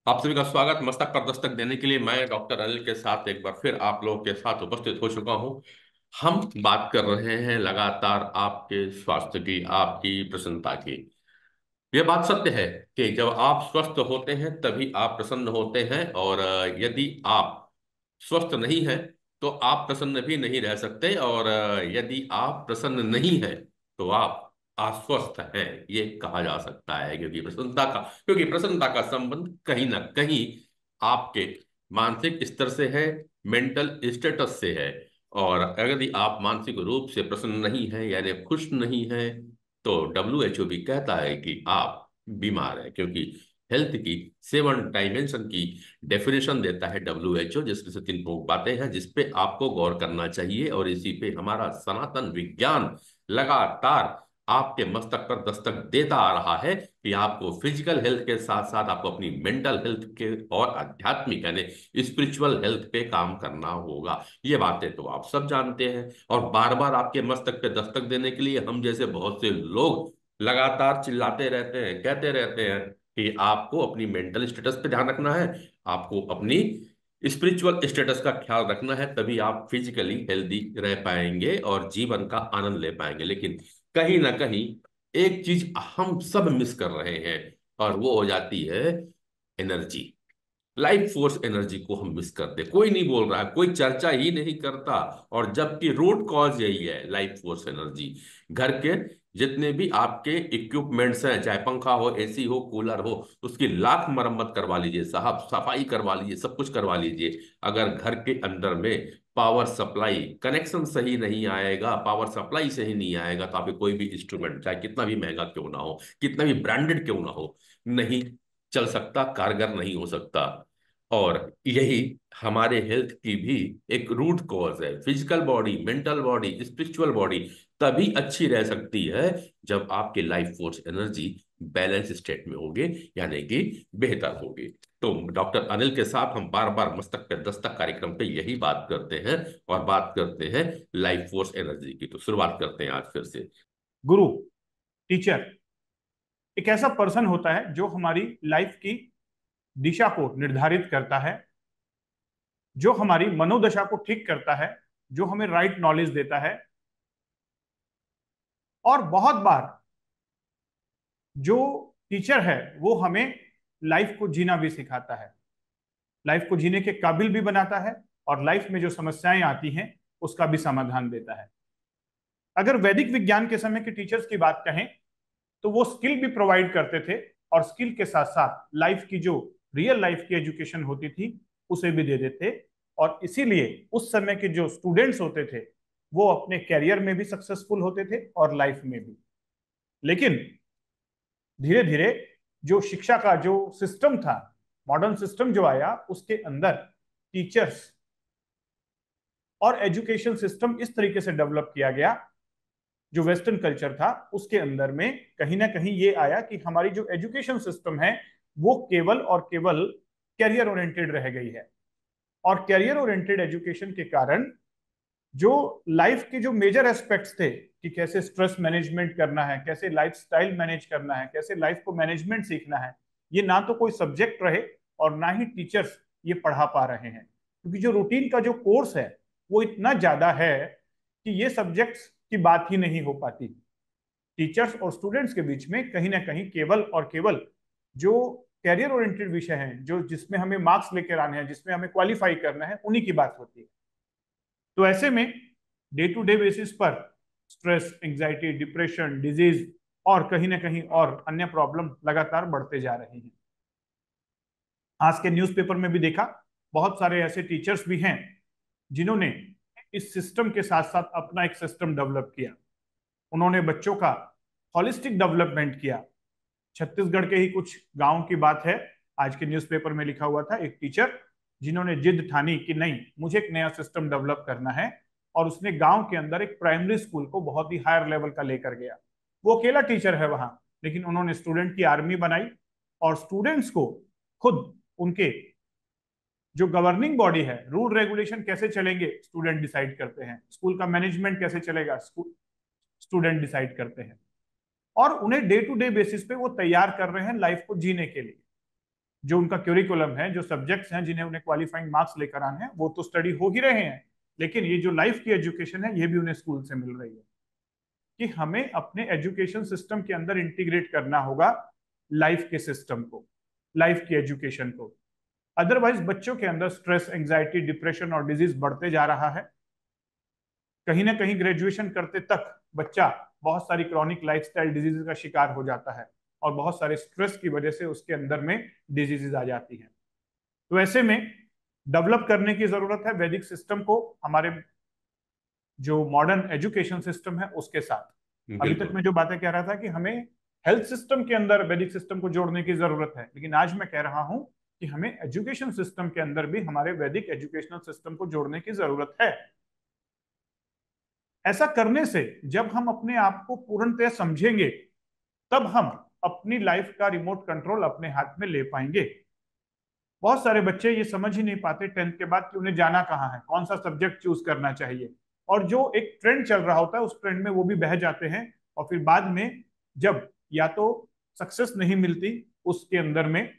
आप सभी का स्वागत। मस्तक पर दस्तक देने के लिए मैं डॉक्टर अनिल के साथ एक बार फिर आप लोगों के साथ उपस्थित हो चुका हूं। हम बात कर रहे हैं लगातार आपके स्वास्थ्य की, आपकी प्रसन्नता की। यह बात सत्य है कि जब आप स्वस्थ होते हैं तभी आप प्रसन्न होते हैं, और यदि आप स्वस्थ नहीं हैं तो आप प्रसन्न भी नहीं रह सकते, और यदि आप प्रसन्न नहीं हैं तो आप अस्वस्थ हैं, ये कहा जा सकता है। क्योंकि प्रसन्नता का संबंध कहीं ना कहीं आपके मानसिक स्तर से है, मेंटल स्टेटस से है। और यदि आप मानसिक रूप से प्रसन्न नहीं हैं यानी खुश नहीं हैं, तो WHO भी कहता है कि आप बीमार हैं। क्योंकि हेल्थ की 7 डायमेंशन की डेफिनेशन देता है WHO, जिसमें से 3 प्रमुख बातें हैं जिस पे आपको गौर करना चाहिए, और इसी पे हमारा सनातन विज्ञान लगातार आपके मस्तक पर दस्तक देता आ रहा है कि आपको फिजिकल हेल्थ के साथ साथ आपको अपनी मेंटल हेल्थ के और आध्यात्मिक यानी स्पिरिचुअल हेल्थ पे काम करना होगा। ये बातें तो आप सब जानते हैं, और बार बार आपके मस्तक पे दस्तक देने के लिए हम जैसे बहुत से लोग लगातार चिल्लाते रहते हैं, कहते रहते हैं कि आपको अपनी मेंटल स्टेटस पे ध्यान रखना है, आपको अपनी स्पिरिचुअल स्टेटस का ख्याल रखना है, तभी आप फिजिकली हेल्दी रह पाएंगे और जीवन का आनंद ले पाएंगे। लेकिन कहीं ना कहीं एक चीज हम सब मिस कर रहे हैं, और वो हो जाती है एनर्जी। लाइफ फोर्स एनर्जी को हम मिस करते, कोई नहीं बोल रहा है, कोई चर्चा ही नहीं करता। और जबकि रूट कॉज यही है, लाइफ फोर्स एनर्जी। घर के जितने भी आपके इक्विपमेंट्स हैं, चाहे पंखा हो, एसी हो, कूलर हो, उसकी लाख मरम्मत करवा लीजिए साहब, सफाई करवा लीजिए, सब कुछ करवा लीजिए। अगर घर के अंदर में पावर सप्लाई कनेक्शन सही नहीं आएगा, पावर सप्लाई सही नहीं आएगा, तो आपके कोई भी इंस्ट्रूमेंट चाहे कितना भी महंगा क्यों ना हो, कितना भी ब्रांडेड क्यों ना हो, नहीं चल सकता, कारगर नहीं हो सकता। और यही हमारे हेल्थ की भी एक रूट कॉज है। Physical body, mental body, spiritual body तभी अच्छी रह सकती है जब आपकी life force energy balance state में होगे, यानी कि बेहतर होगी। तो डॉक्टर अनिल के साथ हम बार बार मस्तक पे दस्तक कार्यक्रम पे यही बात करते हैं, और बात करते हैं लाइफ फोर्स एनर्जी की। तो शुरुआत करते हैं आज फिर से। गुरु, टीचर एक ऐसा पर्सन होता है जो हमारी लाइफ की दिशा को निर्धारित करता है, जो हमारी मनोदशा को ठीक करता है, जो हमें राइट नॉलेज देता है। और बहुत बार जो टीचर है वो हमें लाइफ को जीना भी सिखाता है, लाइफ को जीने के काबिल भी बनाता है, और लाइफ में जो समस्याएं आती हैं उसका भी समाधान देता है। अगर वैदिक विज्ञान के समय के टीचर्स की बात कहें तो वो स्किल भी प्रोवाइड करते थे, और स्किल के साथ साथ लाइफ की जो रियल लाइफ की एजुकेशन होती थी उसे भी दे देते। और इसीलिए उस समय के जो स्टूडेंट्स होते थे वो अपने कैरियर में भी सक्सेसफुल होते थे और लाइफ में भी। लेकिन धीरे धीरे जो शिक्षा का जो सिस्टम था, मॉडर्न सिस्टम जो आया, उसके अंदर टीचर्स और एजुकेशन सिस्टम इस तरीके से डेवलप किया गया, जो वेस्टर्न कल्चर था उसके अंदर में कहीं ना कहीं ये आया कि हमारी जो एजुकेशन सिस्टम है वो केवल और केवल कैरियर ओरिएंटेड रह गई है। और कैरियर ओरिएंटेड एजुकेशन के कारण जो लाइफ के जो मेजर एस्पेक्ट्स थे कि कैसे स्ट्रेस मैनेजमेंट करना है, कैसे लाइफस्टाइल मैनेज करना है, कैसे लाइफ को मैनेजमेंट सीखना है, ये ना तो कोई सब्जेक्ट रहे और ना ही टीचर्स ये पढ़ा पा रहे हैं। क्योंकि जो रूटीन का जो कोर्स है वो इतना ज्यादा है कि ये सब्जेक्ट्स की बात ही नहीं हो पाती। टीचर्स और स्टूडेंट्स के बीच में कहीं ना कहीं केवल और केवल जो कैरियर ओरिएंटेड विषय हैं, जो जिसमें हमें मार्क्स लेकर आने हैं, जिसमें हमें क्वालिफाई करना है, उन्हीं की बात होती है। तो ऐसे में डे टू डे बेसिस पर स्ट्रेस, एंजाइटी, डिप्रेशन, डिजीज और कहीं ना कहीं और अन्य प्रॉब्लम लगातार बढ़ते जा रही हैं। आज के न्यूज़पेपर में भी देखा, बहुत सारे ऐसे टीचर्स भी हैं जिन्होंने इस सिस्टम के साथ साथ अपना एक सिस्टम डेवलप किया। उन्होंने बच्चों का हॉलिस्टिक डेवलपमेंट किया। छत्तीसगढ़ के ही कुछ गांव की बात है, आज के न्यूज़पेपर में लिखा हुआ था, एक टीचर जिन्होंने जिद ठानी कि नहीं, मुझे एक नया सिस्टम डेवलप करना है, और उसने गांव के अंदर एक प्राइमरी स्कूल को बहुत ही हायर लेवल का लेकर गया। वो अकेला टीचर है वहां, लेकिन उन्होंने स्टूडेंट की आर्मी बनाई, और स्टूडेंट्स को खुद उनके जो गवर्निंग बॉडी है, रूल रेगुलेशन कैसे चलेंगे स्टूडेंट डिसाइड करते हैं, स्कूल का मैनेजमेंट कैसे चलेगा स्टूडेंट डिसाइड करते हैं, और उन्हें डे टू डे बेसिस पे वो तैयार कर रहे हैं लाइफ को जीने के लिए। जो उनका क्यूरिकुलम है, जो सब्जेक्ट्स हैं जिन्हें उन्हें क्वालिफाइंग मार्क्स लेकर आने हैं, वो तो स्टडी हो ही रहे हैं, लेकिन ये जो लाइफ की एजुकेशन है ये भी उन्हें स्कूल से मिल रही है। कि हमें अपने एजुकेशन सिस्टम के अंदर इंटीग्रेट करना होगा लाइफ के सिस्टम को, लाइफ की एजुकेशन को। अदरवाइज बच्चों के अंदर स्ट्रेस, एंजाइटी, डिप्रेशन और डिजीज बढ़ते जा रहा है। कहीं ना कहीं ग्रेजुएशन करते तक बच्चा बहुत सारी क्रॉनिक लाइफस्टाइल डिजीज का शिकार हो जाता है और बहुत सारे स्ट्रेस की वजह से उसके अंदर में डिजीजेज आ जाती हैं। तो ऐसे में डेवलप करने की जरूरत है वैदिक सिस्टम को हमारे जो मॉडर्न एजुकेशन सिस्टम है उसके साथ। अभी तक बिल्कुल। मैं जो बातें कह रहा था कि हमें हेल्थ सिस्टम के अंदर वैदिक सिस्टम को जोड़ने की जरूरत है, लेकिन आज मैं कह रहा हूं कि हमें एजुकेशन सिस्टम के अंदर भी हमारे वैदिक एजुकेशनल सिस्टम को जोड़ने की जरूरत है। ऐसा करने से जब हम अपने आप को पूर्णतः समझेंगे, तब हम अपनी लाइफ का रिमोट कंट्रोल अपने हाथ में ले पाएंगे। बहुत सारे बच्चे ये समझ ही नहीं पाते 10th के बाद कि उन्हें जाना कहाँ है, कौन सा सब्जेक्ट चूज करना चाहिए, और जो एक ट्रेंड चल रहा होता है उस ट्रेंड में वो भी बह जाते हैं। और फिर बाद में जब या तो सक्सेस नहीं मिलती उसके अंदर में,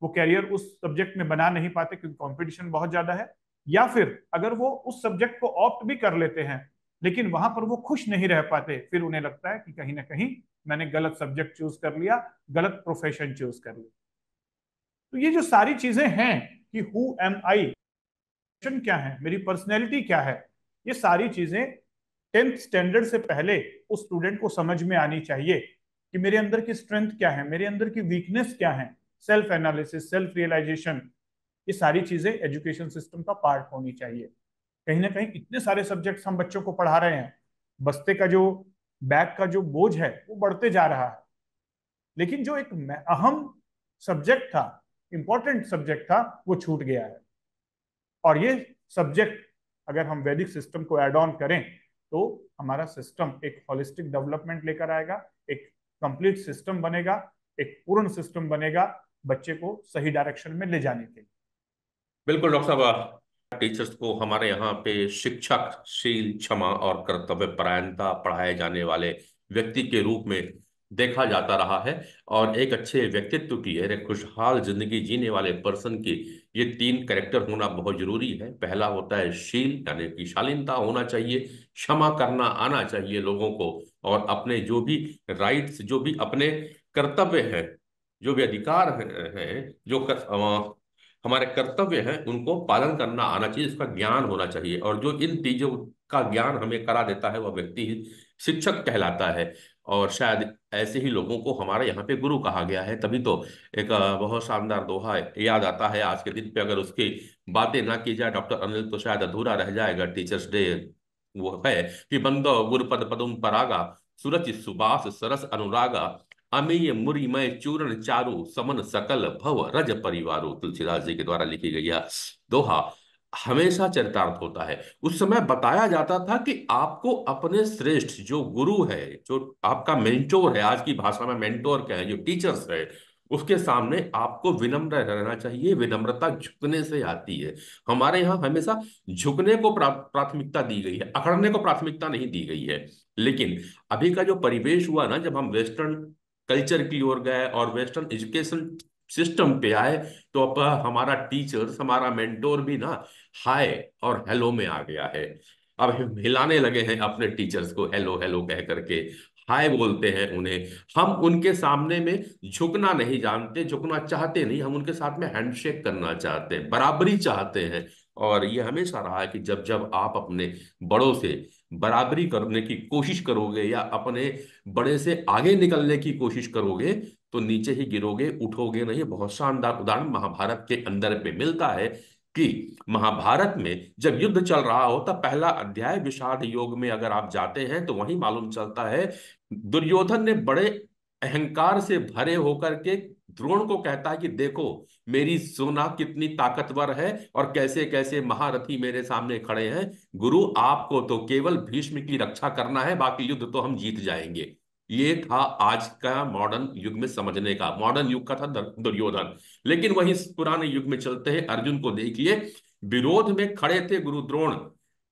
वो कैरियर उस सब्जेक्ट में बना नहीं पाते क्योंकि कंपटीशन बहुत ज्यादा है, या फिर अगर वो उस सब्जेक्ट को ऑप्ट भी कर लेते हैं लेकिन वहां पर वो खुश नहीं रह पाते, फिर उन्हें लगता है कि कहीं ना कहीं मैंने गलत सब्जेक्ट चूज कर लिया, गलत प्रोफेशन चूज कर लिया। तो ये जो सारी चीजें हैं कि हु एम आई, क्या है, मेरी पर्सनैलिटी क्या है, ये सारी चीजें 10th स्टैंडर्ड से पहले उस स्टूडेंट को समझ में आनी चाहिए कि मेरे अंदर की स्ट्रेंथ क्या है, मेरे अंदर की वीकनेस क्या है, सेल्फ एनालिसिस, सेल्फ रियलाइजेशन, ये सारी चीजें एजुकेशन सिस्टम का पार्ट होनी चाहिए। कहीं ना कहीं इतने सारे सब्जेक्ट्स हम बच्चों को पढ़ा रहे हैं, बस्ते का जो बैग का जो बोझ है वो बढ़ते जा रहा है, लेकिन जो एक अहम सब्जेक्ट था, इंपॉर्टेंट सब्जेक्ट था, वो छूट गया है। और ये सब्जेक्ट अगर हम वैदिक सिस्टम को ऐड ऑन करें तो हमारा सिस्टम एक होलिस्टिक डेवलपमेंट लेकर आएगा, एक कंप्लीट सिस्टम बनेगा, एक पूर्ण सिस्टम बनेगा बच्चे को सही डायरेक्शन में ले जाने के लिए। बिल्कुल डॉक्टर साहब, टीचर्स को हमारे यहाँ पे शिक्षक शील, क्षमा और कर्तव्य परायणता पढ़ाए जाने वाले व्यक्ति के रूप में देखा जाता रहा है। और एक अच्छे व्यक्तित्व की, एक खुशहाल जिंदगी जीने वाले पर्सन की ये तीन कैरेक्टर होना बहुत जरूरी है। पहला होता है शील, यानी कि शालीनता होना चाहिए, क्षमा करना आना चाहिए लोगों को, और अपने जो भी राइट्स, जो भी अपने कर्तव्य हैं, जो भी अधिकार हैं, जो हमारे कर्तव्य हैं, उनको पालन करना आना चाहिए, इसका ज्ञान होना चाहिए। और जो इन चीजों का ज्ञान हमें करा देता है वह व्यक्ति ही शिक्षक कहलाता है। और शायद ऐसे ही लोगों को हमारे यहाँ पे गुरु कहा गया है। तभी तो एक बहुत शानदार दोहा याद आता है आज के दिन पे, अगर उसकी बातें ना की जाए डॉक्टर अनिल, तो शायद अधूरा रह जाएगा टीचर्स डे। वो है कि बंदो गुरुपद पदुम परागा, सुरचि सुबास सरस अनुरागा, अमेय मुरिमय चूर्ण चारु, समन सकल भव रज परिवारो। तुलसीदास जी के द्वारा लिखी गई यह दोहा हमेशा चरितार्थ होता है। उस समय बताया जाता था कि आपको अपने श्रेष्ठ जो गुरु है, जो आपका मेंटोर है, आज की भाषा में मेंटोर क्या है, जो टीचर्स है, उसके सामने आपको विनम्र रहना चाहिए। विनम्रता झुकने से आती है। हमारे यहाँ हमेशा झुकने को प्राथमिकता दी गई है, अकड़ने को प्राथमिकता नहीं दी गई है। लेकिन अभी का जो परिवेश हुआ ना, जब हम वेस्टर्न कल्चर की ओर गए और वेस्टर्न एजुकेशन सिस्टम पे आए, तो अब हमारा टीचर्स, हमारा मेंटोर भी ना हाय और हेलो में आ गया है। अब हम हिलाने लगे हैं अपने टीचर्स को, हेलो हेलो कह करके हाय बोलते हैं उन्हें। हम उनके सामने में झुकना नहीं जानते, झुकना चाहते नहीं, हम उनके साथ में हैंडशेक करना चाहते हैं, बराबरी चाहते हैं। और ये हमेशा रहा है कि जब जब आप अपने बड़ों से बराबरी करने की कोशिश करोगे या अपने बड़े से आगे निकलने की कोशिश करोगे, तो नीचे ही गिरोगे, उठोगे नहीं। बहुत शानदार उदाहरण महाभारत के अंदर पे मिलता है कि महाभारत में जब युद्ध चल रहा होता, पहला अध्याय विषाद योग में अगर आप जाते हैं तो वहीं मालूम चलता है दुर्योधन ने बड़े अहंकार से भरे होकर के द्रोण को कहता है कि देखो मेरी सेना कितनी ताकतवर है और कैसे कैसे महारथी मेरे सामने खड़े हैं। गुरु आपको तो केवल भीष्म की रक्षा करना है, बाकी युद्ध तो हम जीत जाएंगे। ये था आज का मॉडर्न युग में समझने का। मॉडर्न युग का था दुर्योधन। लेकिन वही पुराने युग में चलते हैं, अर्जुन को देखिए, विरोध में खड़े थे गुरु द्रोण,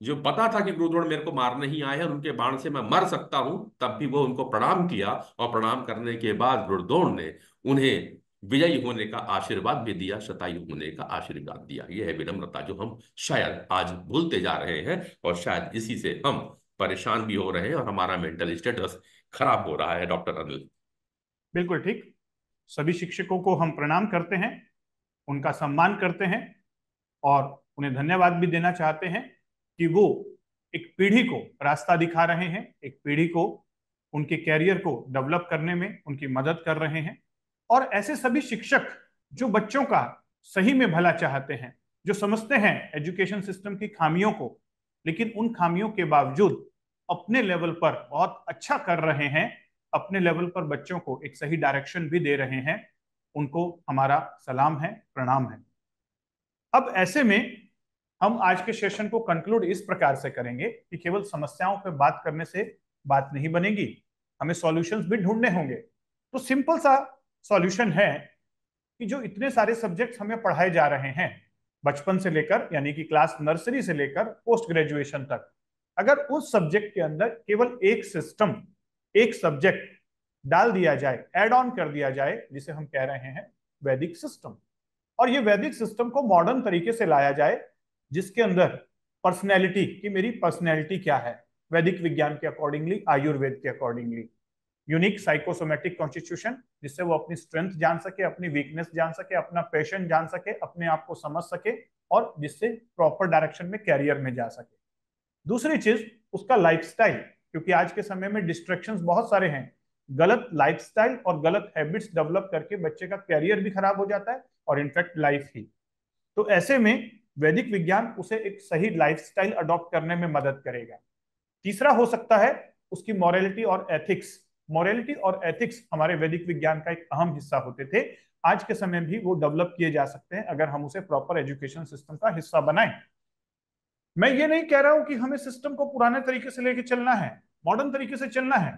जो पता था कि गुरु द्रोण मेरे को मारने ही आए हैं, उनके बाण से मैं मर सकता हूं, तब भी वो उनको प्रणाम किया। और प्रणाम करने के बाद गुरु द्रोण ने उन्हें विजयी होने का आशीर्वाद भी दिया, शतायु होने का आशीर्वाद दिया। यह है विनम्रता, जो हम शायद आज भूलते जा रहे हैं, और शायद इसी से हम परेशान भी हो रहे हैं और हमारा मेंटल स्टेटस खराब हो रहा है, डॉक्टर अनिल। बिल्कुल ठीक। सभी शिक्षकों को हम प्रणाम करते हैं, उनका सम्मान करते हैं, और उन्हें धन्यवाद भी देना चाहते हैं कि वो एक पीढ़ी को रास्ता दिखा रहे हैं, एक पीढ़ी को उनके कैरियर को डेवलप करने में उनकी मदद कर रहे हैं। और ऐसे सभी शिक्षक जो बच्चों का सही में भला चाहते हैं, जो समझते हैं एजुकेशन सिस्टम की खामियों को, लेकिन उन खामियों के बावजूद अपने लेवल पर बहुत अच्छा कर रहे हैं, अपने लेवल पर बच्चों को एक सही डायरेक्शन भी दे रहे हैं, उनको हमारा सलाम है, प्रणाम है। अब ऐसे में हम आज के सेशन को कंक्लूड इस प्रकार से करेंगे कि केवल समस्याओं पर बात करने से बात नहीं बनेगी, हमें सॉल्यूशंस भी ढूंढने होंगे। तो सिंपल सा सॉल्यूशन है कि जो इतने सारे सब्जेक्ट्स हमें पढ़ाए जा रहे हैं बचपन से लेकर, यानी कि क्लास नर्सरी से लेकर पोस्ट ग्रेजुएशन तक, अगर उस सब्जेक्ट के अंदर केवल एक सिस्टम, एक सब्जेक्ट डाल दिया जाए, एड ऑन कर दिया जाए, जिसे हम कह रहे हैं वैदिक सिस्टम, और ये वैदिक सिस्टम को मॉडर्न तरीके से लाया जाए, जिसके अंदर पर्सनैलिटी कि मेरी पर्सनैलिटी क्या है, वैदिक विज्ञान के अकॉर्डिंगली, आयुर्वेद के अकॉर्डिंगली, यूनिक साइकोसोमेटिक कॉन्स्टिट्यूशन, जिससे वो अपनी स्ट्रेंथ जान सके, अपनी वीकनेस जान सके, अपना पैशन जान सके, अपने आप को समझ सके, और जिससे प्रॉपर डायरेक्शन में कैरियर में जा सके। दूसरी चीज उसका लाइफस्टाइल, क्योंकि आज के समय में डिस्ट्रैक्शंस बहुत सारे हैं, गलत लाइफस्टाइल और गलत हैबिट्स डेवलप करके बच्चे का कैरियर भी खराब हो जाता है, और इनफैक्ट लाइफ ही। तो ऐसे में वैदिक विज्ञान उसे एक सही लाइफस्टाइल अडॉप्ट करने में मदद करेगा। तीसरा हो सकता है उसकी मॉरलिटी और एथिक्स। मॉरलिटी और एथिक्स हमारे वैदिक विज्ञान का एक अहम हिस्सा होते थे, आज के समय भी वो डेवलप किए जा सकते हैं अगर हम उसे प्रॉपर एजुकेशन सिस्टम का हिस्सा बनाएं। मैं ये नहीं कह रहा हूं कि हमें सिस्टम को पुराने तरीके से लेके चलना है, मॉडर्न तरीके से चलना है।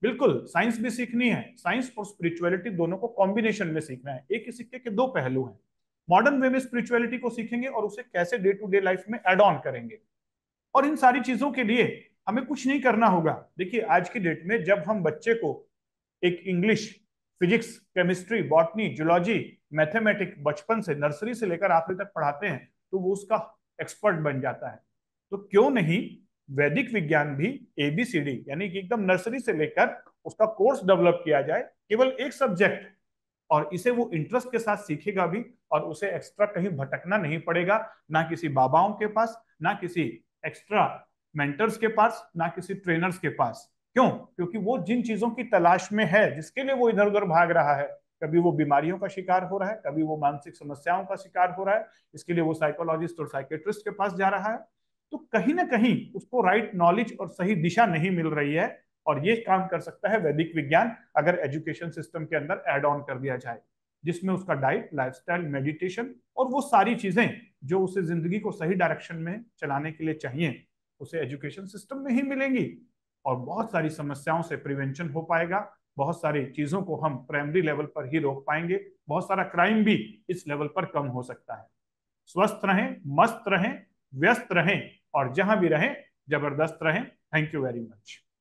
बिल्कुल साइंस भी सीखनी है, साइंस और स्पिरिचुअलिटी दोनों को कॉम्बिनेशन में सीखना है, एक ही सिक्के के दो पहलू हैं। मॉडर्न वे में स्पिरिचुअलिटी को सीखेंगे और उसे कैसे डे टू डे लाइफ में एड ऑन करेंगे, और इन सारी चीजों के लिए हमें कुछ नहीं करना होगा। देखिए आज की डेट में जब हम बच्चे को एक English, physics, chemistry, botany, zoology, mathematics बचपन से नर्सरी से लेकर आखिरी तक पढ़ाते हैं, तो वो उसका एक्सपर्ट बन जाता है। तो क्यों नहीं वैदिक विज्ञान भी एबीसीडी, यानी कि एकदम नर्सरी से लेकर उसका कोर्स डेवलप किया जाए, केवल एक सब्जेक्ट, और इसे वो इंटरेस्ट के साथ सीखेगा भी, और उसे एक्स्ट्रा कहीं भटकना नहीं पड़ेगा, ना किसी बाबाओं के पास, ना किसी एक्स्ट्रा मेंटर्स के पास, ना किसी ट्रेनर्स के पास। क्यों? क्योंकि वो जिन चीजों की तलाश में है, जिसके लिए वो इधर उधर भाग रहा है, कभी वो बीमारियों का शिकार हो रहा है, कभी वो मानसिक समस्याओं का शिकार हो रहा है, इसके लिए वो साइकोलॉजिस्ट और साइकेट्रिस्ट के पास जा रहा है, तो कहीं ना कहीं उसको राइट नॉलेज और सही दिशा नहीं मिल रही है। और ये काम कर सकता है वैदिक विज्ञान, अगर एजुकेशन सिस्टम के अंदर एड ऑन कर दिया जाए, जिसमें उसका डाइट, लाइफस्टाइल, मेडिटेशन और वो सारी चीजें जो उसे जिंदगी को सही डायरेक्शन में चलाने के लिए चाहिए, उसे एजुकेशन सिस्टम में ही मिलेंगी, और बहुत सारी समस्याओं से प्रिवेंशन हो पाएगा, बहुत सारी चीजों को हम प्राइमरी लेवल पर ही रोक पाएंगे, बहुत सारा क्राइम भी इस लेवल पर कम हो सकता है। स्वस्थ रहें, मस्त रहें, व्यस्त रहें, और जहां भी रहें जबरदस्त रहें। Thank you very much.